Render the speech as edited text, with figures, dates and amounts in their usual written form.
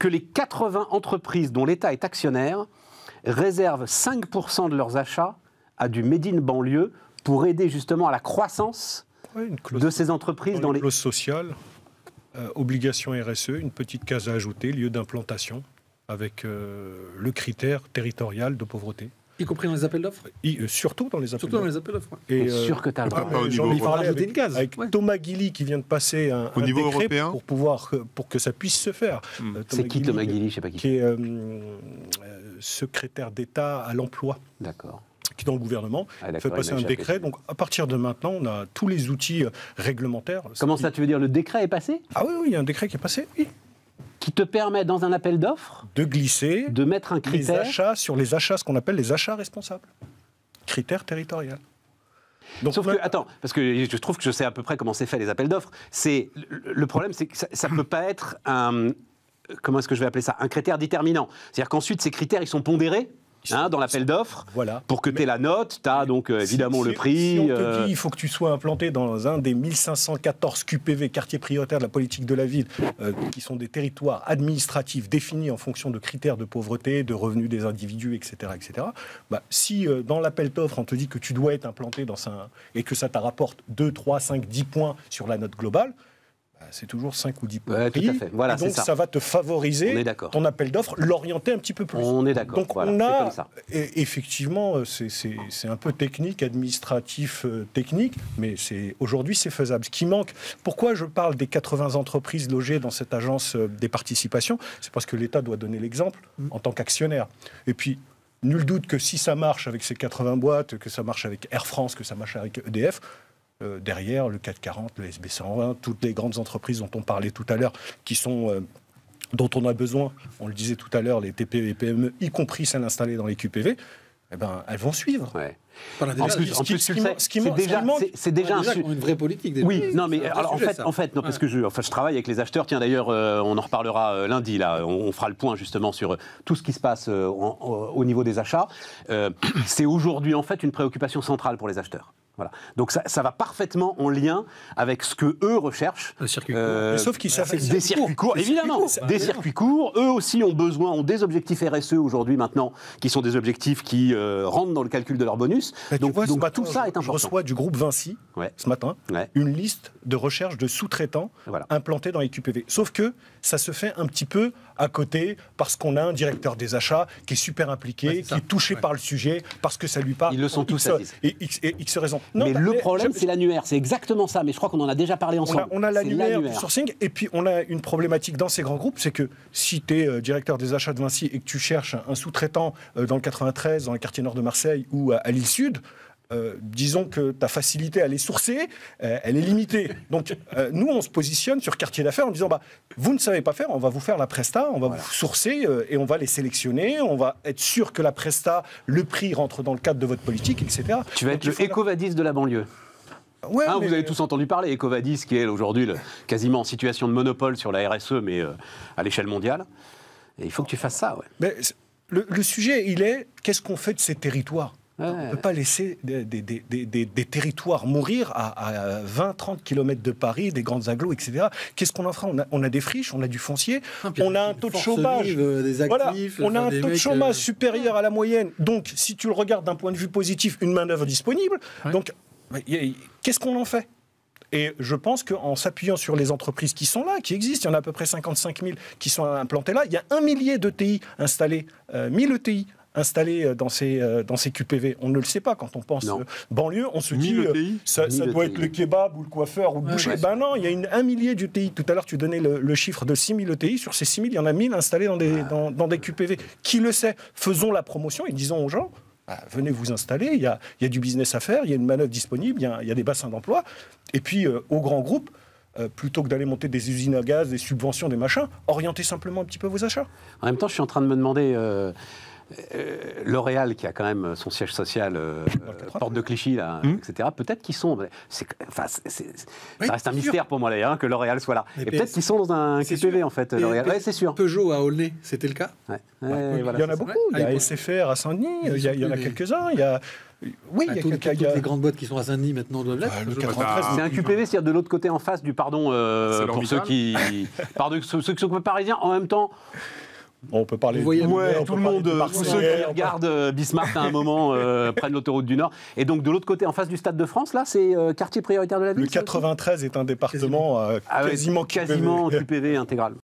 que les 80 entreprises dont l'État est actionnaire réservent 5% de leurs achats à du Made in banlieue pour aider justement à la croissance de ces entreprises dans les clauses sociales, obligation RSE, une petite case à ajouter, lieu d'implantation, avec le critère territorial de pauvreté. Y compris dans les appels d'offres ? Surtout dans les appels d'offres. Surtout dans les appels d'offres. Ouais. Et sûr que tu as le droit. Il faut rajouter une case. Avec Thomas Guilly qui vient de passer un niveau décret européen pour que ça puisse se faire. C'est qui Thomas Guilly ? Je sais pas qui. Qui est secrétaire d'État à l'emploi. D'accord. Qui est dans le gouvernement, fait passer un décret. Donc, à partir de maintenant, on a tous les outils réglementaires. Comment ça, tu veux dire, le décret est passé ? Ah oui, il y a un décret qui est passé, oui. Qui te permet, dans un appel d'offres, de glisser, de mettre un critère... les achats sur les achats, ce qu'on appelle les achats responsables. Critères territorial. Donc, sauf que, attends, parce que je trouve que je sais à peu près comment c'est fait, les appels d'offres. Le problème, c'est que ça ne peut pas être un... Comment est-ce que je vais appeler ça ? Un critère déterminant. C'est-à-dire qu'ensuite, ces critères, ils sont pondérés dans l'appel d'offres, pour que tu aies la note, tu as donc évidemment le prix. Si on te dit il faut que tu sois implanté dans un des 1514 QPV, quartiers prioritaires de la politique de la ville, qui sont des territoires administratifs définis en fonction de critères de pauvreté, de revenus des individus, etc. etc. Si dans l'appel d'offres, on te dit que tu dois être implanté et que ça te rapporte 2, 3, 5, 10 points sur la note globale, c'est toujours 5 ou 10 points. Ouais, tout à fait. Voilà, et donc ça va te favoriser ton appel d'offres, l'orienter un petit peu plus. On est d'accord. Donc on a, comme ça. Et effectivement, c'est un peu technique, administratif, technique, mais aujourd'hui c'est faisable. Ce qui manque, pourquoi je parle des 80 entreprises logées dans cette agence des participations, c'est parce que l'État doit donner l'exemple en tant qu'actionnaire. Et puis, nul doute que si ça marche avec ces 80 boîtes, que ça marche avec Air France, que ça marche avec EDF, derrière, le CAC 40, le SB 120, toutes les grandes entreprises dont on parlait tout à l'heure, dont on a besoin, on le disait tout à l'heure, les TPE et PME, y compris celles installées dans les QPV, elles vont suivre. Ouais. C'est déjà une vraie politique. Oui, non, mais alors, en fait, non, parce que je travaille avec les acheteurs. Tiens, d'ailleurs, on en reparlera lundi. Là, on fera le point justement sur tout ce qui se passe au niveau des achats. C'est aujourd'hui en fait une préoccupation centrale pour les acheteurs. Voilà. Donc ça va parfaitement en lien avec ce que eux recherchent. Sauf qu'ils savent des circuits courts, évidemment. Des circuits courts. Eux aussi ont des objectifs RSE aujourd'hui maintenant, qui sont des objectifs qui rentrent dans le calcul de leur bonus. Donc tout ça est important. Je reçois du groupe Vinci ce matin une liste de recherche de sous-traitants implantés dans les QPV. Sauf que ça se fait un petit peu à côté parce qu'on a un directeur des achats qui est super impliqué, qui est touché par le sujet, parce que ça lui parle. Ils le sont tous, ça disent. Et X raisons. Mais le problème, c'est l'annuaire. C'est exactement ça. Mais je crois qu'on en a déjà parlé ensemble. On a l'annuaire du sourcing. Et puis, on a une problématique dans ces grands groupes, c'est que si tu es directeur des achats de Vinci et que tu cherches un sous-traitant dans le 93, dans le quartier nord de Marseille ou à l'île Sud, disons que ta facilité à les sourcer, elle est limitée. Donc, nous, on se positionne sur quartier d'affaires en disant, vous ne savez pas faire, on va vous faire la presta, on va vous sourcer et on va les sélectionner, on va être sûr que la presta, le prix rentre dans le cadre de votre politique, etc. Tu vas être le Ecovadis de la banlieue. Vous avez tous entendu parler, Ecovadis, qui est aujourd'hui quasiment en situation de monopole sur la RSE, mais à l'échelle mondiale. Et il faut que tu fasses ça, Mais le sujet, il est, qu'est-ce qu'on fait de ces territoires ? On ne peut pas laisser des territoires mourir à 20-30 km de Paris, des grandes agglos, etc. Qu'est-ce qu'on en fera ? On a des friches, on a du foncier, on a un taux de chômage, on a un taux de chômage supérieur à la moyenne. Donc, si tu le regardes d'un point de vue positif, une main-d'œuvre disponible. Donc, qu'est-ce qu'on en fait ? Et je pense qu'en s'appuyant sur les entreprises qui sont là, qui existent, il y en a à peu près 55 000 qui sont implantées là, il y a 1 millier d'ETI installés, 1000 ETI installés dans ces QPV. On ne le sait pas quand on pense banlieue, on se dit ça doit être le kebab ou le coiffeur ou le boucher. Non, il y a 1 millier d'ETI. Tout à l'heure, tu donnais le chiffre de 6 000 ETI. Sur ces 6 000, il y en a 1000 installés dans des QPV. Qui le sait ? Faisons la promotion et disons aux gens, venez vous installer, il y a du business à faire, il y a une manœuvre disponible, il y a des bassins d'emploi. Et puis, aux grands groupes, plutôt que d'aller monter des usines à gaz, des subventions, des machins, orientez simplement un petit peu vos achats. En même temps, je suis en train de me demander... L'Oréal, qui a quand même son siège social porte de Clichy, là, etc., peut-être qu'ils sont... ça reste un mystère pour moi, d'ailleurs, que L'Oréal soit là. Et peut-être qu'ils sont dans un QPV, en fait, L'Oréal. Oui, c'est sûr. Peugeot à Aulnay, c'était le cas. Voilà, il y en a beaucoup. Il y a SFR à Saint-Denis, il y en a quelques-uns. Il y a... Oui, il y a toutes les grandes boîtes qui sont à Saint-Denis maintenant doivent l'être. C'est un QPV, c'est-à-dire de l'autre côté en face du pardon pour ceux qui sont parisiens. En même temps, on peut parler tout le monde, tous ceux qui regardent Bismarck à un moment prennent l'autoroute du Nord. Et donc de l'autre côté, en face du Stade de France, là, c'est quartier prioritaire de la ville. Le 93 est un département quasiment QPV intégral.